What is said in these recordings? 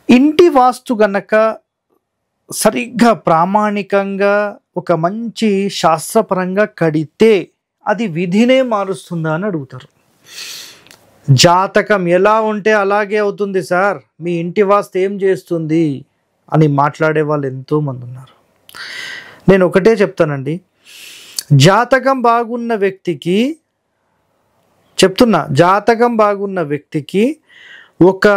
ఇంటి వాస్తు గనక సరిగ్గా ప్రామాణికంగా ఒక మంచి శాస్త్రపరంగా కడితే అది విధినే మారుస్తుందా అని అడుగుతారు. జాతకం ఎలా ఉంటే అలాగే అవుతుంది సార్, మీ ఇంటి వాస్తు ఏం చేస్తుంది అని మాట్లాడే వాళ్ళు ఎంతోమంది ఉన్నారు. నేను ఒకటే చెప్తానండి, జాతకం బాగున్న వ్యక్తికి ఒక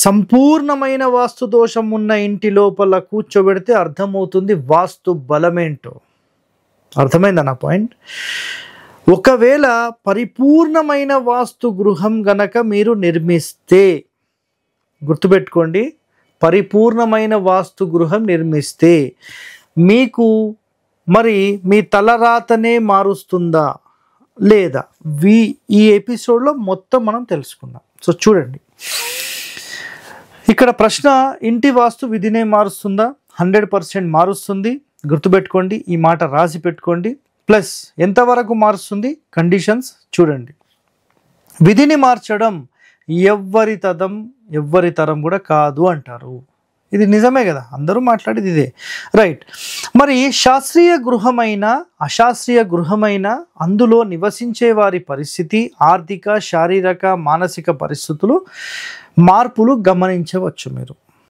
సంపూర్ణమైన వాస్తు దోషం ఉన్న ఇంటి లోపల కూర్చోబెడితే అర్థమవుతుంది వాస్తు బలమేంటో. అర్థమైందా నా పాయింట్? ఒకవేళ పరిపూర్ణమైన వాస్తు గృహం గనక మీరు నిర్మిస్తే, గుర్తుపెట్టుకోండి, పరిపూర్ణమైన వాస్తు గృహం నిర్మిస్తే మీకు మరి మీ తలరాతనే మారుస్తుందా లేదా, ఈ ఎపిసోడ్లో మొత్తం మనం తెలుసుకుందాం. సో చూడండి, ఇక్కడ ప్రశ్న, ఇంటి వాస్తు విధినే మారుస్తుందా? 100% మారుస్తుంది. గుర్తుపెట్టుకోండి, ఈ మాట రాసి పెట్టుకోండి. ప్లస్ ఎంతవరకు మారుస్తుంది, కండిషన్స్ చూడండి. విధిని మార్చడం ఎవ్వరి తరం కూడా కాదు అంటారు. ఇది నిజమే కదా, అందరూ మాట్లాడేది ఇదే, రైట్? మరి శాస్త్రీయ గృహమైన అశాస్త్రీయ గృహమైన అందులో నివసించే వారి పరిస్థితి, ఆర్థిక, శారీరక, మానసిక పరిస్థితులు మార్పులు గమనించవచ్చు మీరు.